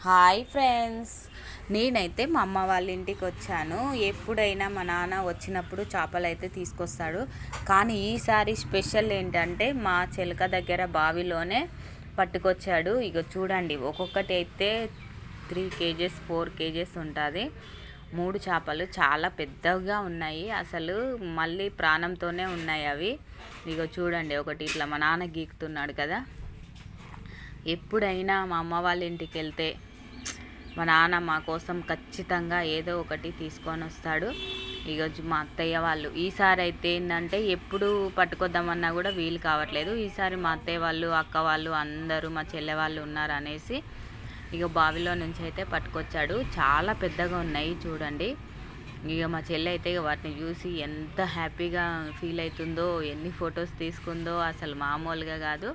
Hi friends, నేనైతే మా అమ్మ వాళ్ళ ఇంటికి వచ్చాను. ఎప్పుడైనా మా నాన్న వచ్చినప్పుడు చేపలు అయితే తీసుకొస్తాడు. కానీ ఈసారి స్పెషల్ ఏంటంటే మా చిలక దగ్గర బావిలోనే పట్టుకొచ్చాడు. ఇక చూడండి, ఒక్కొక్కటి అయితే 3 కేజెస్ 4 కేజెస్ ఉంటుంది. 3 చేపలు చాలా పెద్దగా ఉన్నాయి. అసలు మళ్ళీ ప్రాణంతోనే ఉన్నాయి అవి. ఇక చూడండి, ఒకటి ఇట్లా మా నాన్న గీకుతున్నాడు కదా. ఎప్పుడైనా మా అమ్మ వాళ్ళ ఇంటికి వెళ్తే మా నాన్న మా కోసం ఖచ్చితంగా ఏదో ఒకటి తీసుకొని వస్తాడు. ఇక మా అత్తయ్య వాళ్ళు ఈసారి అయితే ఏంటంటే ఎప్పుడు పట్టుకొద్దామన్నా కూడా వీలు కావట్లేదు. ఈసారి మా అత్తయ్య వాళ్ళు, అక్క వాళ్ళు అందరూ మా చెల్లె వాళ్ళు ఉన్నారు అనేసి ఇక బావిలో నుంచి అయితే పట్టుకొచ్చాడు. చాలా పెద్దగా ఉన్నాయి చూడండి. ఇక మా చెల్లె అయితే వాటిని చూసి ఎంత హ్యాపీగా ఫీల్ అవుతుందో, ఎన్ని ఫొటోస్ తీసుకుందో అసలు మామూలుగా కాదు.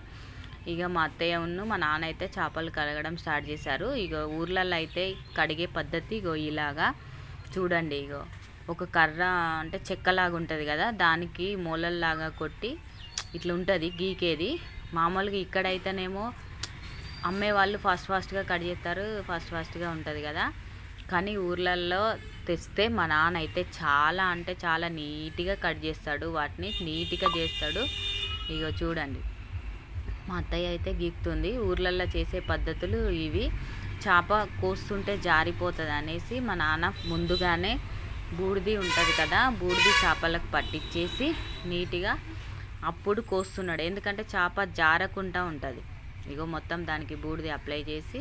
ఇక మా అత్తయ్య మా నాన్న అయితే చేపలు కడగడం స్టార్ట్ చేశారు. ఇక ఊర్లలో అయితే కడిగే పద్ధతి ఇగో ఇలాగా చూడండి. ఇగో ఒక కర్ర అంటే చెక్కలాగా ఉంటుంది కదా, దానికి మూలల్లాగా కొట్టి ఇట్లా ఉంటుంది గీకేది. మామూలుగా ఇక్కడైతేనేమో అమ్మేవాళ్ళు ఫాస్ట్గా కట్ చేస్తారు, ఫాస్ట్గా ఉంటుంది కదా. కానీ ఊర్లలో తెస్తే మా నాన్న అయితే చాలా అంటే చాలా నీట్గా కట్ చేస్తాడు, వాటిని నీట్గా చేస్తాడు. ఇగో చూడండి, మా అత్తయ్య అయితే గీకుతుంది. ఊర్లల్లో చేసే పద్ధతులు ఇవి. చేప కోస్తుంటే జారిపోతుంది అనేసి మా నాన్న ముందుగానే బూడిది ఉంటుంది కదా, బూడిది చేపలకు పట్టించేసి నీట్గా అప్పుడు కోస్తున్నాడు. ఎందుకంటే చేప జారకుండా ఉంటుంది. ఇగో మొత్తం దానికి బూడిది అప్లై చేసి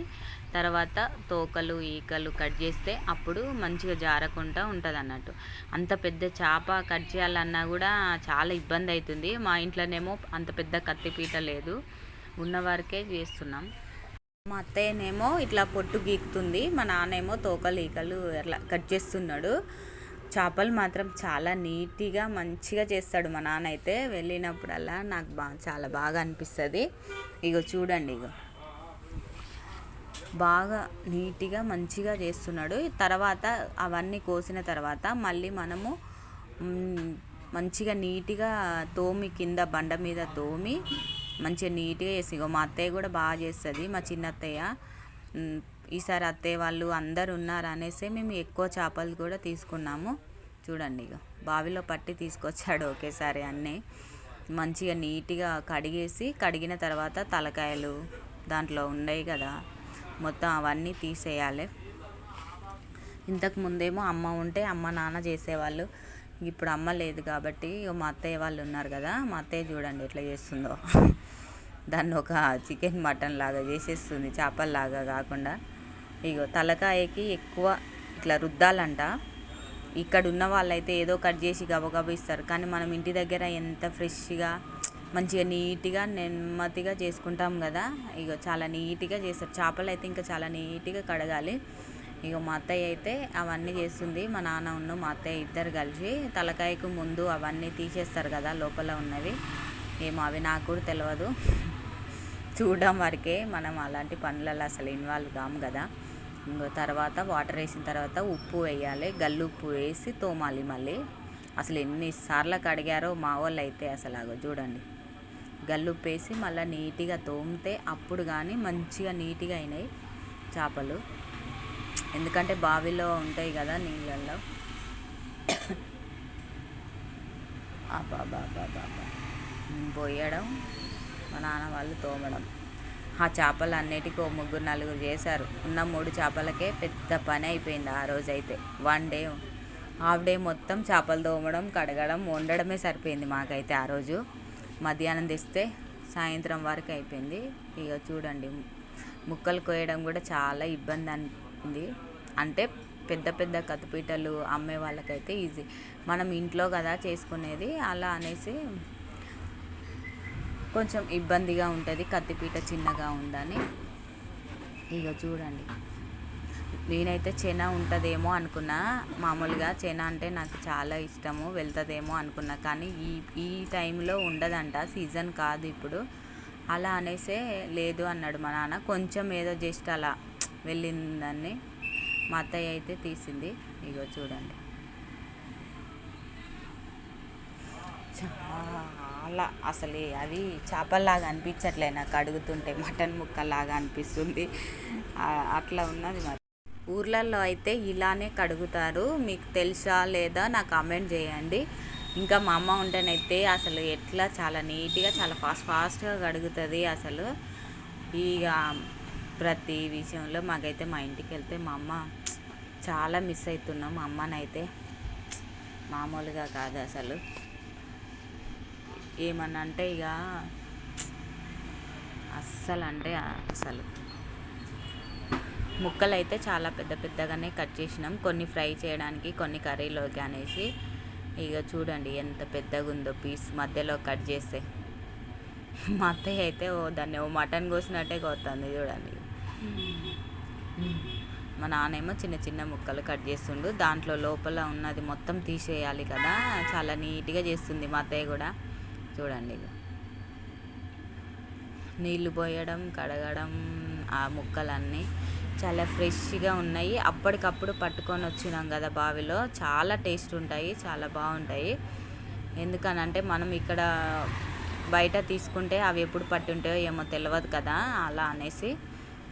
తర్వాత తోకలు ఈకలు కట్ చేస్తే అప్పుడు మంచిగా జారకుండా ఉంటుంది అన్నట్టు. అంత పెద్ద చేప కట్ చేయాలన్నా కూడా చాలా ఇబ్బంది అవుతుంది. మా ఇంట్లోనేమో అంత పెద్ద కత్తిపీట లేదు, ఉన్నవారికే చేస్తున్నాం. మా అత్తయ్యనేమో ఇట్లా పొట్టు గీకుతుంది, మా నాన్నేమో తోకలు ఈకలు అట్లా కట్ చేస్తున్నాడు. చేపలు మాత్రం చాలా నీట్గా మంచిగా చేస్తాడు మా నాన్న అయితే. వెళ్ళినప్పుడల్లా నాకు చాలా బాగా అనిపిస్తుంది. ఇగో చూడండి, ఇగో బాగా నీట్గా మంచిగా చేస్తున్నాడు. తర్వాత అవన్నీ కోసిన తర్వాత మళ్ళీ మనము మంచిగా నీట్గా తోమి కింద బండ మీద తోమి మంచిగా నీట్గా చేసి, ఇగో మా అత్తయ్య కూడా బాగా చేస్తుంది, మా చిన్న అత్తయ్య. ఈసారి అత్తయ్య వాళ్ళు అందరు ఉన్నారు అనేసి మేము ఎక్కువ చేపలు కూడా తీసుకున్నాము. చూడండి, ఇక బావిలో పట్టి తీసుకొచ్చాడు ఒకేసారి అన్నీ. మంచిగా నీట్గా కడిగిన తర్వాత తలకాయలు దాంట్లో ఉన్నాయి కదా మొత్తం అవన్నీ తీసేయాలి. ఇంతకు ముందేమో అమ్మ ఉంటే అమ్మ నాన్న చేసేవాళ్ళు. ఇప్పుడు అమ్మ లేదు కాబట్టి మా అత్తయ్య వాళ్ళు ఉన్నారు కదా. మా అత్తయ్య చూడండి ఎట్లా చేస్తుందో. దాన్ని ఒక చికెన్ మటన్ లాగా చేసేస్తుంది, చేపల్లాగా కాకుండా. ఇగో తలకాయకి ఎక్కువ ఇట్లా రుద్దాలంట. ఇక్కడ ఉన్న వాళ్ళైతే ఏదో కట్ చేసి గబగబా ఇస్తారు, కానీ మనం ఇంటి దగ్గర ఎంత ఫ్రెష్గా మంచిగా నీట్గా నెమ్మదిగా చేసుకుంటాం కదా. ఇగో చాలా నీట్గా చేస్తారు. చేపలు అయితే ఇంకా చాలా నీట్గా కడగాలి. ఇక మా అత్తయ్య అయితే అవన్నీ చేస్తుంది. మా నాన్న మా అత్తయ్య ఇద్దరు కలిసి తలకాయకు ముందు అవన్నీ తీసేస్తారు కదా లోపల ఉన్నవి. ఏమో అవి నాకు కూడా తెలియదు, చూడడం వరకే. మనం అలాంటి పనులలో అసలు ఇన్వాల్వ్ కాము కదా. ఇంకో తర్వాత వాటర్ వేసిన తర్వాత ఉప్పు వేయాలి, గల్లు ఉప్పు వేసి తోమాలి మళ్ళీ. అసలు ఎన్నిసార్లు కడిగారో మా వాళ్ళు అయితే అసలు అగో చూడండి, గల్లు ఉప్పు వేసి మళ్ళీ నీట్గా తోమితే అప్పుడు కానీ మంచిగా నీట్గా అయినాయి చేపలు. ఎందుకంటే బావిలో ఉంటాయి కదా నీళ్ళల్లో. పోయడం, మా నాన్న వాళ్ళు తోమడం. ఆ చేపలు అన్నిటికీ 3-4 చేశారు. ఉన్న 3 చేపలకే పెద్ద పని అయిపోయింది ఆ రోజైతే. 1 డే హాఫ్ డే మొత్తం చేపలు తోమడం, కడగడం, వండడమే సరిపోయింది మాకైతే ఆ రోజు. మధ్యాహ్నం తెస్తే సాయంత్రం వరకు అయిపోయింది. ఇక చూడండి, ముక్కలు కోయడం కూడా చాలా ఇబ్బంది అనిపింది. అంటే పెద్ద పెద్ద కత్తిపీటలు అమ్మే వాళ్ళకైతే ఈజీ, మనం ఇంట్లో కదా చేసుకునేది, అలా అనేసి కొంచెం ఇబ్బందిగా ఉంటుంది, కత్తిపీట చిన్నగా ఉందని. ఇక చూడండి, నేనైతే చెన ఉంటుందేమో అనుకున్నా. మామూలుగా చెన అంటే నాకు చాలా ఇష్టము, వెళ్తుందేమో అనుకున్నా. కానీ ఈ టైంలో ఉండదంట, సీజన్ కాదు ఇప్పుడు. అలా అనేసే లేదు అన్నాడు మా నాన్న. కొంచెం ఏదో జస్ట్ అలా వెళ్ళిందని మా అత్తయ్య అయితే తీసింది. ఇగో చూడండి, చాలా చాలా అసలు అవి చేపల్లాగా అనిపించట్లే నాకు, అడుగుతుంటే మటన్ ముక్కలాగా అనిపిస్తుంది. అట్లా ఉన్నది. మరి ఊర్లలో అయితే ఇలానే కడుగుతారు, మీకు తెలుసా లేదా నాకు కామెంట్ చేయండి. ఇంకా మా అమ్మ ఉంటేనైతే అసలు ఎట్లా చాలా నీట్గా చాలా ఫాస్ట్గా కడుగుతుంది. అసలు ఇక ప్రతి విషయంలో మాకైతే మా ఇంటికి వెళ్తే మా అమ్మ చాలా మిస్ అవుతున్నాం. మా అమ్మనైతే మామూలుగా కాదు అసలు. ఏమన్నా అంటే ఇక అస్సలు అంటే అసలు ముక్కలు అయితే చాలా పెద్ద పెద్దగానే కట్ చేసినాం, కొన్ని ఫ్రై చేయడానికి కొన్ని కర్రీలోకి అనేసి. ఇక చూడండి ఎంత పెద్దగా ఉందో పీస్ మధ్యలో కట్ చేస్తే. మా అత్తయ్య అయితే దాన్ని మటన్ కోసినట్టే కోస్తుంది చూడండి. మా నాన్నేమో చిన్న చిన్న ముక్కలు కట్ చేస్తుండు, దాంట్లో లోపల ఉన్నది మొత్తం తీసేయాలి కదా, చాలా నీట్గా చేస్తుంది మా అత్తయ్య కూడా. చూడండి ఇక నీళ్ళు పోయడం కడగడం, ఆ ముక్కలన్నీ చాలా ఫ్రెష్గా ఉన్నాయి. అప్పటికప్పుడు పట్టుకొని వచ్చినాం కదా బావిలో, చాలా టేస్ట్ ఉంటాయి, చాలా బాగుంటాయి. ఎందుకనంటే మనం ఇక్కడ బయట తీసుకుంటే అవి ఎప్పుడు పట్టి ఉంటాయో ఏమో తెలియదు కదా, అలా అనేసి.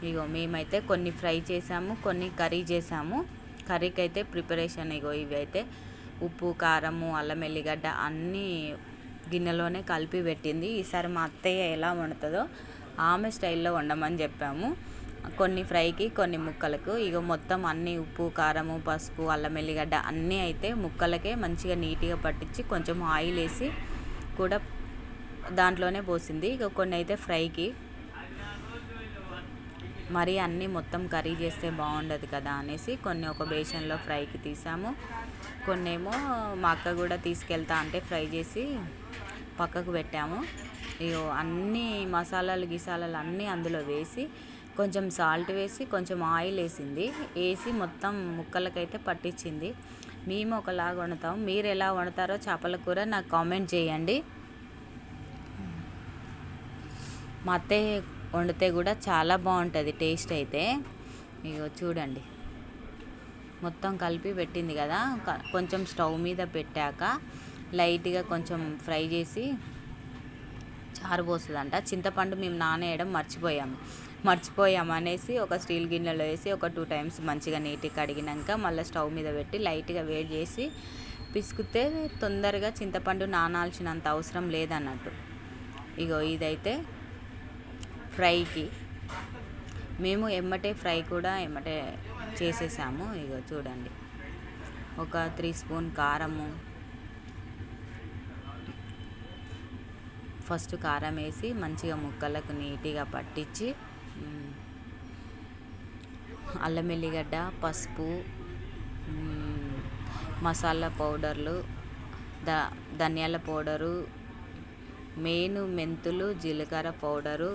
ఇగో మేమైతే కొన్ని ఫ్రై చేసాము, కొన్ని కర్రీ చేసాము. కర్రీకి అయితే ప్రిపరేషన్ ఇగో ఇవి అయితే ఉప్పు కారము అల్లం ఎల్లిగడ్డ అన్నీ గిన్నెలోనే కలిపి పెట్టింది. ఈసారి మా అత్తయ్య ఎలా వండుతుందో ఆమె స్టైల్లో వండమని చెప్పాము. కొన్ని ఫ్రైకి కొన్ని ముక్కలకు ఇగో మొత్తం అన్నీ ఉప్పు కారము పసుపు అల్లం ఎల్లిగడ్డ అన్నీ అయితే ముక్కలకే మంచిగా నీట్గా పట్టించి కొంచెం ఆయిల్ వేసి కూడా దాంట్లోనే పోసింది. ఇక కొన్ని అయితే ఫ్రైకి, మరి అన్నీ మొత్తం కర్రీ చేస్తే బాగుండదు కదా అనేసి కొన్ని ఒక బేషన్లో ఫ్రైకి తీసాము. కొన్నేమో మా అక్క కూడా తీసుకెళ్తా అంటే ఫ్రై చేసి పక్కకు పెట్టాము. ఇగో అన్నీ మసాలాలు గిసాలాలు అన్నీ అందులో వేసి కొంచెం సాల్ట్ వేసి కొంచెం ఆయిల్ వేసి మొత్తం ముక్కలకైతే పట్టించింది. మేము ఒకలాగా వండుతాం, మీరు ఎలా వండుతారో చేపల కూర నాకు కామెంట్ చేయండి. మా అత్తయ్య వండితే కూడా చాలా బాగుంటుంది టేస్ట్ అయితే. ఇగో చూడండి మొత్తం కలిపి పెట్టింది కదా, కొంచెం స్టవ్ మీద పెట్టాక లైట్గా కొంచెం ఫ్రై చేసి చారు పోస్తుందంట. చింతపండు మేము నానేయడం మర్చిపోయాము అనేసి ఒక స్టీల్ గిన్నెలో వేసి ఒక 2 times మంచిగా నీట్గా కడిగినాక మళ్ళీ స్టవ్ మీద పెట్టి లైట్గా వేడి చేసి పిసుకుతే తొందరగా చింతపండు నానాల్సినంత అవసరం లేదన్నట్టు. ఇగో ఇదైతే ఫ్రైకి మేము ఫ్రై కూడా చేసేసాము. ఇగో చూడండి ఒక 3 స్పూన్ కారము, ఫస్ట్ కారం వేసి మంచిగా ముక్కలకు నీట్గా పట్టించి అల్లం ఎల్లిగడ్డ పసుపు మసాలా పౌడర్లు ధనియాల పౌడరు మెయిన్ మెంతులు జీలకర్ర పౌడరు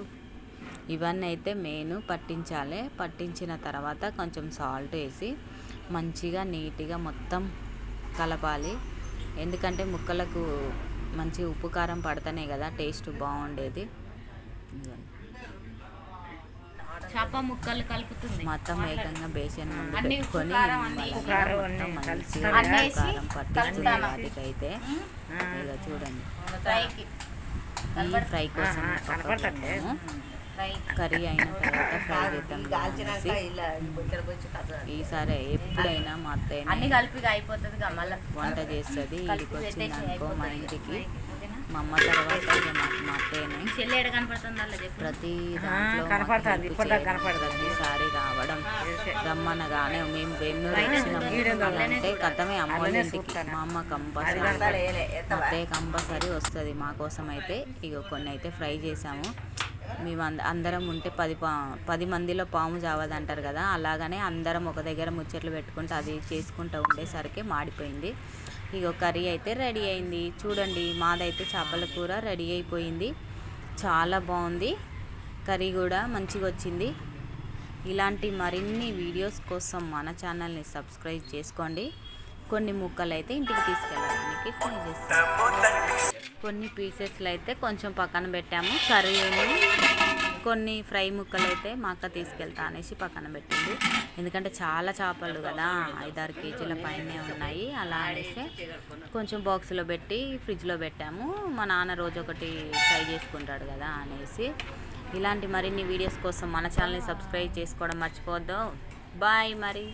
ఇవన్నీ అయితే మెయిన్ పట్టించాలి. పట్టించిన తర్వాత కొంచెం సాల్ట్ వేసి మంచిగా నీట్గా మొత్తం కలపాలి. ఎందుకంటే ముక్కలకు మంచి ఉప్పు కారం పడితేనే కదా టేస్ట్ బాగుండేది. చేప ముక్కలు కలుపుతుంది మొత్తం ఏకంగా బేసన్ ముందు పెట్టుకొని కారం పట్టించి వాటికైతే ఇక చూడండి ఈ ఫ్రై కోసం కర్రీ అయిన తర్వాత ఫ్రై చేద్దాం. ఈసారి ఎప్పుడైనా మా అత్తయ్య వంట చేస్తుంది. ఇంటికి వచ్చింది అనుకో మా ఇంటికి, మా అమ్మ తర్వాత ఇక మా అత్తయ్యనే ప్రతి ప్రతిసారి రావడం రమ్మనగానే మేము బెంగళూరు వచ్చినాము అంటే కథమే అమ్మ ఇంటికి మా అమ్మ కంపల్సరీ అత్తయ్య కంపల్సరీ వస్తుంది మా కోసం. అయితే ఇక కొన్ని అయితే ఫ్రై చేసాము. మేము అందరం ఉంటే 10 మందిలో పాము జావదు అంటారు కదా, అలాగనే అందరం ఒక దగ్గర ముచ్చట్లు పెట్టుకుంటూ అది చేసుకుంటూ ఉండేసరికి మాడిపోయింది. ఇక కర్రీ అయితే రెడీ అయింది. చూడండి మాదైతే చేపల కూర రెడీ అయిపోయింది, చాలా బాగుంది. కర్రీ కూడా మంచిగా వచ్చింది. ఇలాంటి మరిన్ని వీడియోస్ కోసం మన ఛానల్ని సబ్స్క్రైబ్ చేసుకోండి. కొన్ని ముక్కలు అయితే ఇంటికి తీసుకెళ్ళడానికి ట్రై చేస్తాము. కొన్ని పీసెస్లు అయితే కొంచెం పక్కన పెట్టాము. కర్రీ కొన్ని ఫ్రై ముక్కలు అయితే మా అక్క తీసుకెళ్తా అనేసి పక్కన పెట్టింది. ఎందుకంటే చాలా చేపలు కదా, 5-6 కేజీల పైనే ఉన్నాయి. అలా అనేసి కొంచెం బాక్స్లో పెట్టి ఫ్రిడ్జ్లో పెట్టాము. మా నాన్న రోజు ఒకటి ఫ్రై చేసుకుంటాడు కదా అనేసి. ఇలాంటి మరిన్ని వీడియోస్ కోసం మన ఛానల్ని సబ్స్క్రైబ్ చేసుకోవడం మర్చిపోవద్దు. బాయ్ మరి.